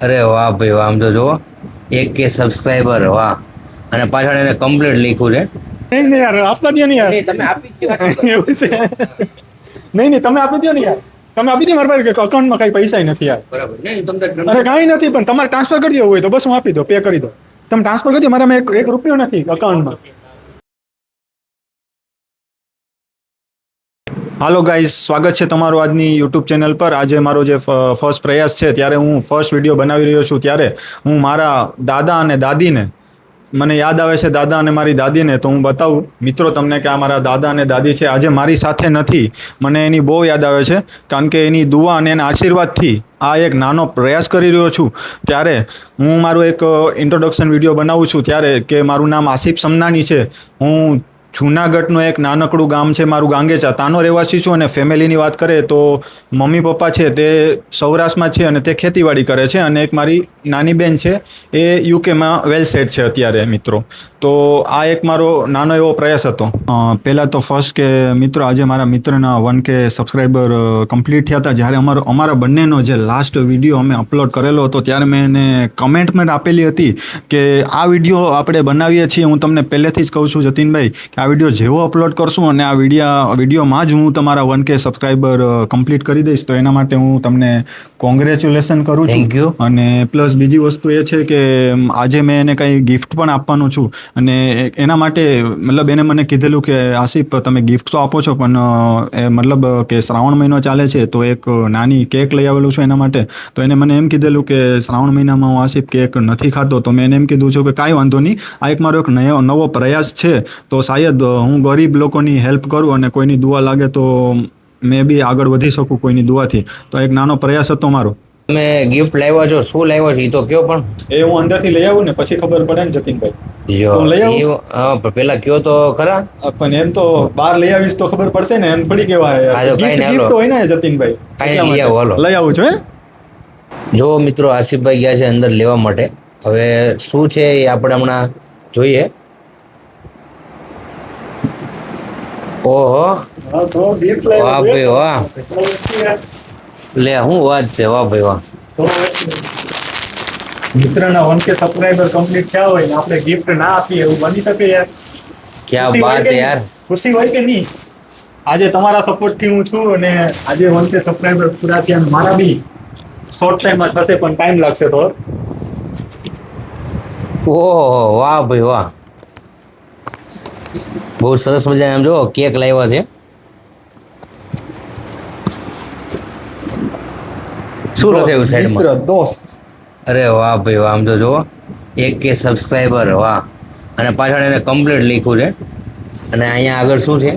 અરે વાહ ભાઈ વાહ, આમ તો જુઓ 1K સબસ્ક્રાઈબર, વાહ. અને પાછળ એને કમ્પ્લીટ લખ્યું છે. નહીં નહીં યાર, આપવા દો ને યાર. નહીં, તમે આપી જ દ્યો. એવું છે. નહીં નહીં, તમે આપી દો ને યાર. તમે આપી દો મારા પાસે અકાઉન્ટમાં કઈ પૈસા નથી યાર. બરાબર. નહીં, તમને અરે કાંઈ નથી, પણ તમારે ટ્રાન્સફર કરી દેવું હોય તો બસ હું આપી દો, પે કરી દો. તમે ટ્રાન્સફર કરી દો, મારામાં એક રૂપિયો નથી અકાઉન્ટમાં. હાલો ગાઈઝ, સ્વાગત છે તમારું આજની યુટ્યુબ ચેનલ પર. આજે મારો જે ફર્સ્ટ પ્રયાસ છે, ત્યારે હું ફર્સ્ટ વિડીયો બનાવી રહ્યો છું. ત્યારે હું મારા દાદા અને દાદીને, મને યાદ આવે છે દાદા અને મારી દાદીને, તો હું બતાવું મિત્રો તમને કે આ મારા દાદા અને દાદી છે. આજે મારી સાથે નથી, મને એની બહુ યાદ આવે છે, કારણ કે એની દુઆ અને એના આશીર્વાદથી આ એક નાનો પ્રયાસ કરી રહ્યો છું. ત્યારે હું મારું એક ઇન્ટ્રોડક્શન વિડીયો બનાવું છું, ત્યારે કે મારું નામ આસિફ સમનાની છે. હું જૂનાગઢનું એક નાનકડું ગામ છે મારું, ગાંગેચા, તાનો રહેવાસી છું. અને ફેમિલીની વાત કરીએ તો મમ્મી પપ્પા છે તે સૌરાષ્ટ્રમાં છે અને તે ખેતીવાડી કરે છે. અને એક મારી નાની બેન છે, એ યુકેમાં વેલ સેટ છે અત્યારે મિત્રો. તો આ એક મારો નાનો એવો પ્રયાસ હતો. પહેલાં તો ફર્સ્ટ કે મિત્રો, આજે મારા મિત્રના 1K સબસ્ક્રાઈબર કમ્પ્લીટ થયા હતા. જ્યારે અમારા બંનેનો જે લાસ્ટ વિડીયો અમે અપલોડ કરેલો હતો, ત્યારે મેં એને કમેન્ટમેન્ટ આપેલી હતી કે આ વિડીયો આપણે બનાવીએ છીએ. હું તમને પહેલેથી જ કહું છું જતીનભાઈ કે આ વિડીયો જેવો અપલોડ કરશું અને આ વિડીયોમાં જ હું તમારા 1K સબસ્ક્રાઈબર કમ્પ્લીટ કરી દઈશ. તો એના માટે હું તમને કોંગ્રેચ્યુલેશન કરું છું. Thank you. અને પ્લસ બીજી વસ્તુ એ છે કે આજે મેં એને કંઈ ગિફ્ટ પણ આપવાનું છું. અને એના માટે મતલબ એને મને કીધેલું કે આસિફ, તમે ગિફ્ટ તો આપો છો, પણ મતલબ કે શ્રાવણ મહિનો ચાલે છે તો એક નાની કેક લઈ આવેલું છું એના માટે. તો એને મને એમ કીધેલું કે શ્રાવણ મહિનામાં હું આસિફ કેક નથી ખાતો. તો મેં એને એમ કીધું છું કે કાંઈ વાંધો નહીં, આ એક મારો એક નવો પ્રયાસ છે. તો શાયદ હું ગરીબ લોકોની હેલ્પ કરું અને કોઈની દુઆ લાગે તો મેં બી આગળ વધી શકું કોઈની દુઆથી. તો એક નાનો પ્રયાસ હતો મારો. તમે ગિફ્ટ લાવ્યા છો, શું લાવ્યા છો એ તો કયો પણ. એ હું અંદરથી લઈ આવું ને પછી ખબર પડે ને જતીનભાઈ. જો હું લઈ આવું? પણ પેલા કયો તો ખરા. પણ એમ તો બહાર લઈ આવીશ તો ખબર પડશે ને, એમ પડી કેવાય હા, તો કાંઈ નહીં, ગિફ્ટ હાલો. હોય ને જતીનભાઈ. કાંઈ એટલા નહીં, લઈ આવો, હાલો. માટે લઈ આવું છું. જો મિત્રો, આસિફભાઈ ગયા છે અંદર લેવા માટે. હવે શું છે એ આપણે હમણાં જોઈએ. ઓહો, વાહ ભાઈ વાહ, લે શું વાત છે, વાહ ભાઈ વાહ. મિત્રના 1K સબસ્ક્રાઇબર કમ્પ્લીટ થયા હોય ને આપણે ગિફ્ટ ના આપીએ એવું બની શકે યાર? ક્યાં ખુશી હોય બાત કે હે યાર. ખુશી હોય કે નહીં? આજે તમારા સપોર્ટ થી હું છું અને આજે 1K સબસ્ક્રાઇબર પૂરા થયા અને મારા બી શોર્ટ ટાઈમમાં થશે, પણ ટાઈમ લાગશે થોડો. ઓહો, વાહ ભાઈ વાહ, બહુ સરસ મજાના આમ જો કેક લાવ્યા છે. શું લખાયું સાઈડમાં? મિત્ર, દોસ્ત. અરે વાહ ભાઈ વાહ, આમ તો જુઓ 1K સબસ્ક્રાઈબર, વાહ. અને પાછળ એને કમ્પ્લીટ લખ્યું છે. અને અહીંયા આગળ શું છે?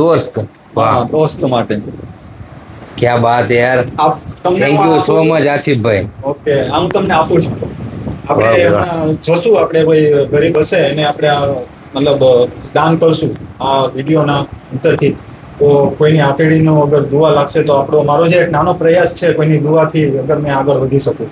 દોસ્ત. વાહ, દોસ્ત માટે. ક્યાં બાત યાર. Thank you so much આસિફભાઈ. Okay, આમ તમને આપું છું. વાહ, આપણે વાહ. હમણાં જોશું, આપણે કોઈ ગરીબ હશે એને આપણે મતલબ દાન કરશું આ વિડીયોના અંતરથી. તો કોઈની આતેડીનો અગર દુઆ લાગશે તો મારો જે એક નાનો પ્રયાસ છે, કોઈની દુઆથી અગર મેં આગળ વધી શકું.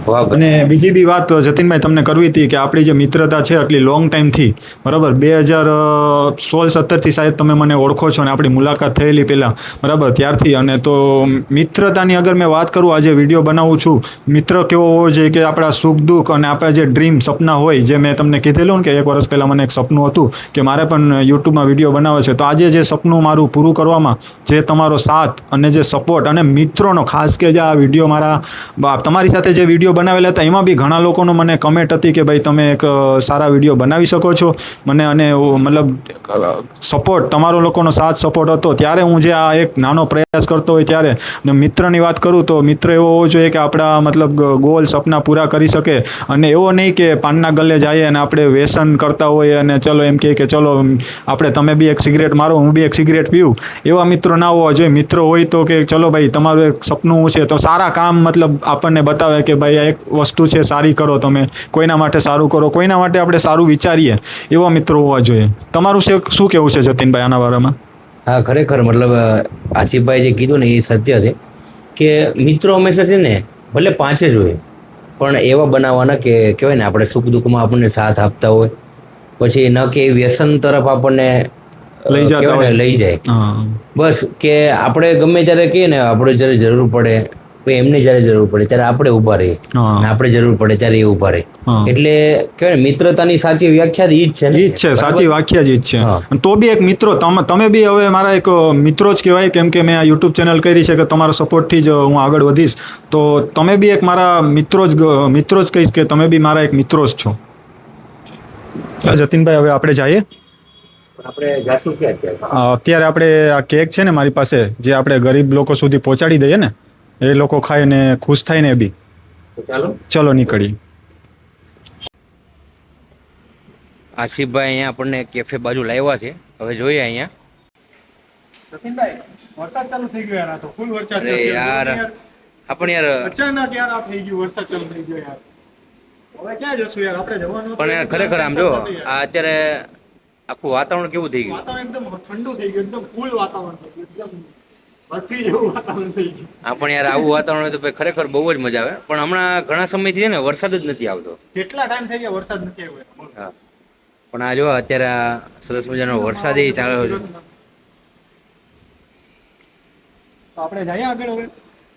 વાહ ભાઈ. અને બીજી બી વાત જતીનભાઈ તમને કરવી હતી કે આપણી જે મિત્રતા છે આટલી લોંગ ટાઈમથી, બરાબર, 2016-17થી શાયદ તમે મને ઓળખો છો અને આપણી મુલાકાત થયેલી પહેલાં, બરાબર, ત્યારથી. અને તો મિત્રતાની અગર મેં વાત કરું, આજે વિડીયો બનાવું છું, મિત્ર કેવો હોવો જોઈએ કે આપણા સુખ દુઃખ અને આપણા જે ડ્રીમ સપના હોય, જે મેં તમને કીધેલું ને કે 1 વર્ષ પહેલાં મને એક સપનું હતું કે મારે પણ યુટ્યુબમાં વિડીયો બનાવે છે. તો આજે જે સપનું મારું પૂરું કરવામાં જે તમારો સાથ અને જે સપોર્ટ અને મિત્રોનો, ખાસ કે જે આ વિડીયો મારા તમારી સાથે જે વિડીયો બનાવેલા હતા એમાં બી ઘણા લોકોનો મને કમેન્ટ હતી કે ભાઈ તમે એક સારા વિડીયો બનાવી શકો છો મને, અને મતલબ સપોર્ટ, તમારો લોકોનો સાથ સપોર્ટ હતો. ત્યારે હું જે આ એક નાનો પ્રયાસ કરતો હોય ત્યારે, અને મિત્રની વાત કરું તો મિત્ર એવો હોવો જોઈએ કે આપણા મતલબ ગોલ સપના પૂરા કરી શકે. અને એવો નહીં કે પાનના ગલ્લે જઈએ અને આપણે વ્યસન કરતા હોઈએ અને ચલો એમ કે ચલો આપણે, તમે બી એક સિગરેટ મારો, હું બી એક સિગરેટ પીવું, એવા મિત્રો ના હોવા જોઈએ. મિત્રો હોય તો કે ચલો ભાઈ તમારું એક સપનું છે તો સારા કામ મતલબ આપણને બતાવે કે ભાઈ આ એક વસ્તુ છે, સારી કરો, તમે કોઈના માટે સારું કરો, કોઈના માટે આપણે સારું વિચારીએ, એવા મિત્રો હોવા જોઈએ. તમારું શું કહેવું છે જતીનભાઈ આના બારામાં? હા, ખરેખર મતલબ આસિફભાઈ જે કીધું ને એ સત્ય છે કે મિત્રો હંમેશા છે ને ભલે 5 જ હોય, પણ એવા બનાવવાના કે કહેવાય ને આપણે સુખ દુઃખમાં આપણને સાથ આપતા હોય, પછી ન કે વ્યસન તરફ આપણને લઈ જતા હોય, લઈ જાય. હા, બસ કે આપણે ગમે ત્યારે કહીએ ને, આપણે જ્યારે જરૂર પડે પછી એમને જ્યારે જરૂર પડે ત્યારે આપણે ઊભા રહીએ હા. અને આપણે જરૂર પડે ત્યારે એ ઊભા રહે. હા. એટલે કહેવાય ને મિત્રતાની સાચી વ્યાખ્યા જ ઈ જ છે ને. ઈ જ છે, સાચી વાક્ય જ ઈ જ છે. હા. અને તો બી એક મિત્રો તમે બી હવે મારા એક મિત્રો જ કહેવાય, કેમ કે મેં આ યુટ્યુબ ચેનલ કરી છે કે તમારા સપોર્ટથી જ હું આગળ વધીશ. તો તમે બી એક મારા મિત્રો જ કહીશ કે તમે બી મારા એક મિત્રો જ છો. જતીનભાઈ, હવે આપણે જઈએ. આપણે જાશું ક્યાં અત્યારે? અત્યારે આપણે આ કેક છે ને મારી પાસે, જે આપણે ગરીબ લોકો સુધી પહોંચાડી દઈએ ને, એ લોકો ખાઈને ખુશ થાય ને એ બી. તો ચાલો. ચલો નીકળીએ. આસિફભાઈ અહીંયા આપણને કેફે બાજુ લાવ્યા છે. હવે જોઈએ અહીંયા. જતીનભાઈ, વરસાદ ચાલુ થઈ ગયો યાર, આ તો ફૂલ વરસાદ અરે યાર, આપણે યાર અચાનક યાર આ થઈ ગયું, વરસાદ ચાલુ થઈ ગયો યાર. હવે ક્યાં જશું યાર, આપણે જવાનું પણ યાર ખરેખર આમ જો આ અત્યારે આખું વાતાવરણ કેવું થઈ ગયું. વાતાવરણ એકદમ ઠંડુ થઈ ગયું, એકદમ કુલ વાતાવરણ થઈ ગયું, એકદમ બરફી જેવું વાતાવરણ થઈ ગયું. આ પણ યાર આવું વાતાવરણ હોય તો ભાઈ ખરેખર બહુ જ મજા આવે. પણ હમણાં ઘણા સમયથી છે ને વરસાદ જ નથી આવતો. કેટલા ટાઈમ થઈ ગયા વરસાદ નથી આવ્યો. હા, પણ આ જો અત્યારે આ સરસ મજાનો વરસાદ ચાલ્યો છે. તો આપણે જઈએ આગળ હવે.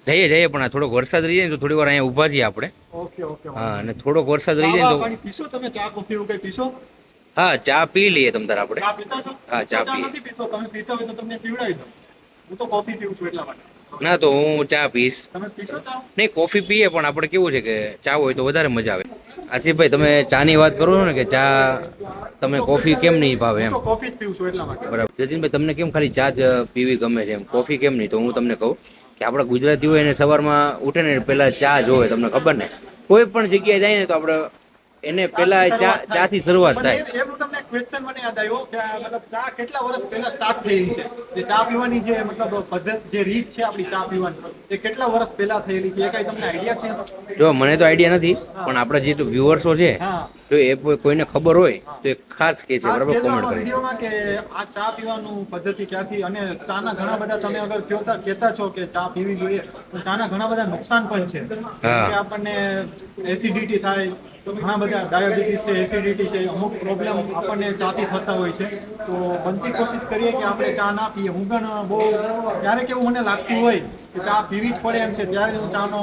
જઈએ પણ આ થોડોક વરસાદ રહી જાય ને તો થોડી વાર અહીંયા ઊભા છીએ આપણે. Okay okay. હા, અને થોડોક વરસાદ રહી જાય ને તો પીશો તમે, ચા કોફી એવું કઈ પીશો? હા, ચા પી લઈએ તમ તાર આપણે. ચા પીતા છો? હા, ચા ચા પીએ. નથી પીતો, તમે પીતા હોય તો તમને પીવડાવી દઉં. હું તો કોફી પીઉં છું એટલા માટે. ના તો હું ચા પીશ. તમે પીશો ચા? નહીં, કોફી પીએ પણ આપણે કેવું છે કે ચા હોય તો વધારે મજા આવે. આસિફભાઈ, તમે ચાની વાત કરો છો ને કે ચા તમે કોફી કેમ નહીં ભાવે એમ. હું તો કોફી જ પીઉં છું એટલા માટે. બરાબર. જતીનભાઈ, તમને કેમ ખાલી ચા જ પીવી ગમે છે એમ, કોફી કેમ નહીં? તો હું તમને કહું કે આપણા ગુજરાતી હોય એને સવારમાં ઉઠે ને પહેલા ચા જોવે. તમને ખબર ને, કોઈ પણ જગ્યાએ જાય ને તો આપણે એને પહેલા ચાથી શરૂઆત થાય. એનું તમને ક્વેશ્ચન મને યાદ આવ્યો કે મતલબ ચા કેટલા વર્ષ પહેલા સ્ટાર્ટ થયેલી છે? જે ચા પીવાની જે મતલબ પદ્ધતિ, જે રીત છે આપણી ચા પીવાની, એ કેટલા વર્ષ પહેલા થયેલી છે? એ કઈ તમને આઈડિયા છે? જો મને તો આઈડિયા નથી, પણ આપણા જે વ્યુઅર્સો છે હા. તો એ કોઈને ખબર હોય તો એ ખાસ કે છે, બરાબર, કોમેન્ટ કરે. વિડીયોમાં કે આ ચા પીવાનું પદ્ધતિ ક્યાંથી, અને ચાના ઘણા બધા તમે અગર કહેતા છો કે ચા પીવી જોઈએ, તો ચાના ઘણા બધા નુકસાન પણ છે. હા. કે આપણને એસિડિટી થાય, ઘણા બધા ડાયાબિટીસ છે, એસિડિટી છે, અમુક પ્રોબ્લેમ આપણને ચાથી થતા હોય છે. તો બનતી કોશિશ કરીએ કે આપણે ચા ના પીએ. હું પણ બહુ ક્યારેક એવું મને લાગતું હોય કે ચા પીવી જ પડે એમ છે, ત્યારે હું ચાનો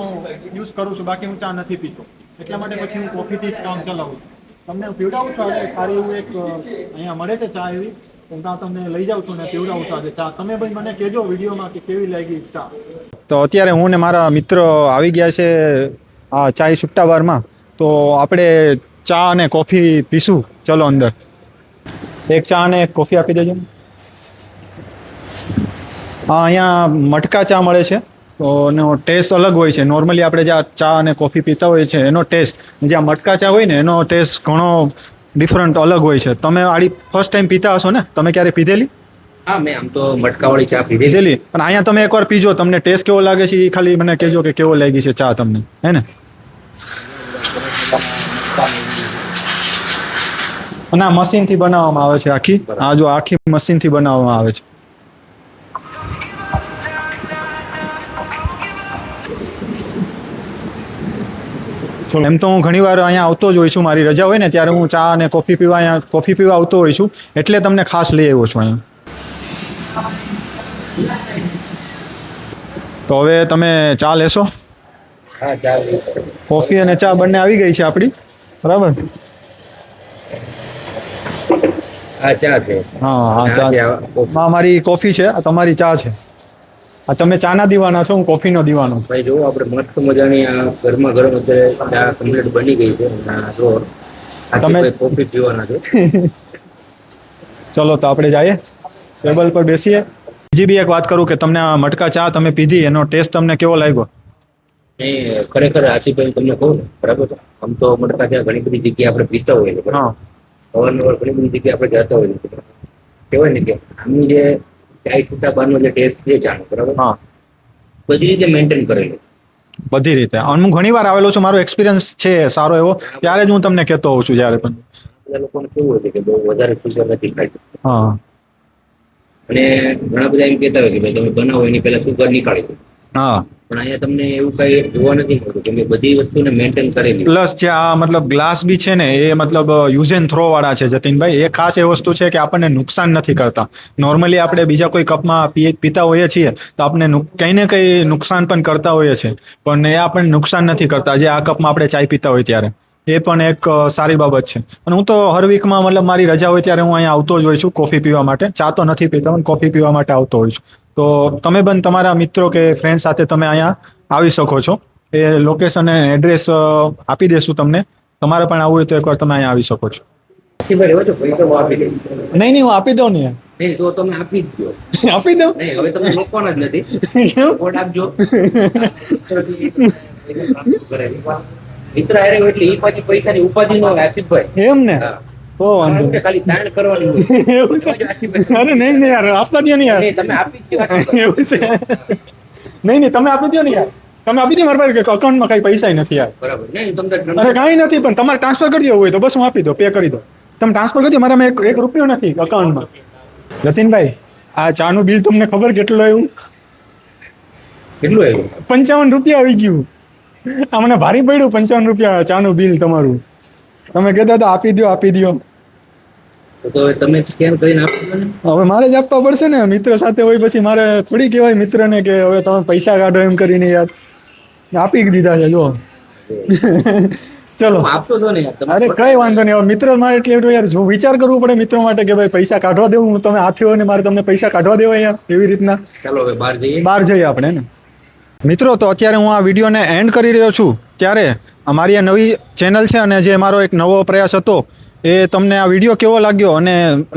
યુઝ કરું છું, બાકી હું ચા નથી પીતો. એટલા માટે પછી હું કોફીથી જ કામ ચલાવું છું. તમને હું પીવડાવું છું આજે સારી એવું એક અહીંયા મળે છે ચા એવી, હું ત્યાં તમને લઈ જાઉં છું ને પીવડાવું છું આજે ચા. તમે ભાઈ મને કહેજો વિડીયોમાં કે કેવી લાગી ચા. તો અત્યારે હું ને મારા મિત્ર આવી ગયા છે આ ચાય સુટ્ટા બારમાં. તો આપણે ચા અને કોફી પીશું. ચલો અંદર. એક ચા અને એક કોફી આપી દેજો. હા, અહીંયા મટકા ચા મળે છે. તો એનો ટેસ્ટ અલગ હોય છે. નોર્મલી આપણે જે ચા અને કોફી પીતા હોઈએ છીએ એનો ટેસ્ટ, જે આ મટકા ચા હોય ને એનો ટેસ્ટ ઘણો ડિફરન્ટ અલગ હોય છે. તમે આડી ફર્સ્ટ ટાઈમ પીતા હશો ને? તમે ક્યારે પીધેલી? હા, મેં આમ તો મટકાવાળી ચા પીધેલી. પીધેલી, પણ અહીંયા તમે એકવાર પીજો, તમને ટેસ્ટ કેવો લાગે છે એ ખાલી મને કહેજો કે કેવો લાગી છે ચા તમને, હે ને? અને આ મશીનથી બનાવવામાં આવે છે આખી. આ જો આખી મશીનથી બનાવવામાં આવે છે. એમ તો હું ઘણીવાર અહીંયા આવતો જ હોઈ છું. મારી રજા હોય ને ત્યારે હું ચા અને કોફી પીવા આવતો હોઈ છું. એટલે તમને ખાસ લઈ આવ્યો છું અહીંયા. તો હવે તમે ચા લેશો? હા, ચા. કોફી અને ચા બંને આવી ગઈ છે આપણી, બરાબર? આ ચા છે. હા, ચા. મારી કોફી છે, આ તમારી ચા છે. આ તમે ચાના દીવાના છો, હું કોફીનો દીવાનો. ભાઈ જો આપણે મસ્ત મજાની આ ગરમા ગરમ અત્યારે ચા કમ્પ્લીટ બની ગઈ છે. જો તમે કોફી પીવાના છે. ચલો તો આપણે જઈએ, ટેબલ પર બેસીએ. બીજી બી એક વાત કરું કે તમને આ મટકા ચા તમે પીધી, એનો ટેસ્ટ તમને કેવો લાગ્યો? નહીં, ખરેખર આસિફભાઈ તમને કહું ને, બરાબર છે, આમ તો મટકા ચા ઘણી બધી જગ્યાએ આપણે પીતા હોઈએ છીએ, હા. અવારનવાર ઘણી બધી જગ્યાએ આપણે જતા હોઈએ છીએ. કહેવાય ને કે આમની જે ચાય છૂટા બારનો જે ટેસ્ટ છે ચાનો, બરાબર, હા, બધી રીતે મેન્ટેન કરેલો. બધી રીતે. અને હું ઘણી વાર આવેલો છું, મારો એક્સપિરિયન્સ છે સારો એવો, ત્યારે જ હું તમને કહેતો હોઉં છું જ્યારે પણ. બધા લોકોને કેવું હોય છે કે બહુ વધારે સુગર નથી ખાઈ. હા. અને ઘણા બધા એમ કહેતા હોય કે ભાઈ તમે બનાવો એની પહેલા સુગર નીકાળી દો. હા. પણ અહીંયા તમને એવું કઈ જોવા નથી મળતું કેમ કે બધી વસ્તુને મેન્ટેન કરેલી પ્લસ જે આ મતલબ ગ્લાસ બી છે ને એ મતલબ યુઝ એન્ડ થ્રો વાળા છે જતીનભાઈ. એ ખાસ એ વસ્તુ છે કે આપણને નુકસાન નથી કરતા. નોર્મલી આપણે બીજા કોઈ કપમાં પીતા હોઈએ છીએ તો આપણે કંઈ ને કંઈ નુકસાન પણ કરતા હોઈએ છીએ, પણ એ આપણને નુકસાન નથી કરતા જે આ કપમાં આપણે ચાય પીતા હોય ત્યારે. એ પણ એક સારી બાબત છે. અને હું તો હર વીકમાં મતલબ મારી રજા હોય ત્યારે હું અહીંયા આવતો જ હોઉં છું કોફી પીવા માટે. ચા તો નથી પીતા પણ કોફી પીવા માટે આવતો હોઉં છું. તો તમે પણ તમારા મિત્રો કે ફ્રેન્ડ સાથે તમે અહીંયા આવી શકો છો. એ લોકેશન અને એડ્રેસ આપી દેશું તમને. તમારે પણ આવવું હોય તો એકવાર તમે અહીંયા આવી શકો છો. આશીભાઈ એવો તો પૈસા હું આપી દઈશ. નહીં હું આપી દઉં ને. નહીં તો તમે આપી જ દો. આપી દઉં નહીં હવે તમે રોકવાના જ નથી. કોડ આપજો. મિત્ર હારે હોય એટલે એ પાછી પૈસાની ઉપાધિ ન હોય આશીષભાઈ. એમ ને હા. તો વાંધો નહીં. ખાલી તાણ કરવાની હોય. એવું છે? અરે નહીં યાર આપવા દો ને યાર. નહીં, તમે આપી જ દો આશીષભાઈ. એવું છે? નહીં તમે આપી દો ને યાર. તમે આપી દો મારા પાસે અકાઉન્ટમાં કઈ પૈસા નથી યાર. બરાબર નહીં તમને અરે કાંઈ નથી, પણ તમારે ટ્રાન્સફર કરી દેવું હોય તો બસ હું આપી દો, પે કરી દો. તમે ટ્રાન્સફર કરી દો, મારામાં એક રૂપિયો નથી અકાઉન્ટમાં. જતીનભાઈ આ ચાનું બિલ તમને ખબર કેટલું આવ્યું? કેટલું આવ્યું? 55 રૂપિયા આવી ગયું. આ મને ભારી પડ્યું 55 રૂપિયા ચાનું બિલ તમારું. તમે કહેતા હતા આપી દો આપી દો. તો હવે તમે સ્કેન કરીને આપી દો ને. હવે મારે જ આપવા પડશે ને. મિત્ર સાથે હોય પછી મારે થોડી કહેવાય મિત્રને કે હવે તમે પૈસા કાઢો એમ કરીને. યાર આપી દીધા છે જો. ચલો આપતો તો ને યાર. તમે અરે કઈ વાંધો નહીં. હવે મિત્ર મારે એટલે એટલું યાર જો વિચાર કરવું પડે મિત્રો માટે કે ભાઈ પૈસા કાઢવા દેવું. તમે હાથે હોય ને મારે તમને પૈસા કાઢવા દેવા યાર એવી રીતના. ચાલો હવે બહાર જઈએ. બહાર જઈએ આપણે ને. મિત્રો તો અત્યારે હું આ વિડીયોને એન્ડ કરી રહ્યો છું. ત્યારે અમારી આ નવી ચેનલ છે અને જે મારો એક નવો પ્રયાસ હતો એ તમને આ વિડીયો કેવો લાગ્યો અને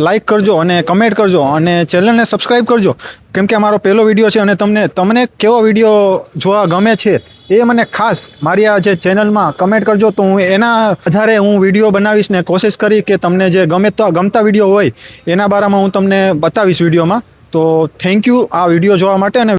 લાઈક કરજો અને કમેન્ટ કરજો અને ચેનલને સબસ્ક્રાઈબ કરજો, કેમ કે અમારો પહેલો વિડીયો છે અને તમને કેવો વિડીયો જોવા ગમે છે એ મને ખાસ મારી આ જે ચેનલમાં કમેન્ટ કરજો. તો હું એના આધારે હું વિડીયો બનાવીશ ને કોશિશ કરી કે તમને જે ગમતા વિડીયો હોય એના બારામાં હું તમને બતાવીશ વિડીયોમાં. તો થેન્ક યુ આ વિડીયો જોવા માટે. અને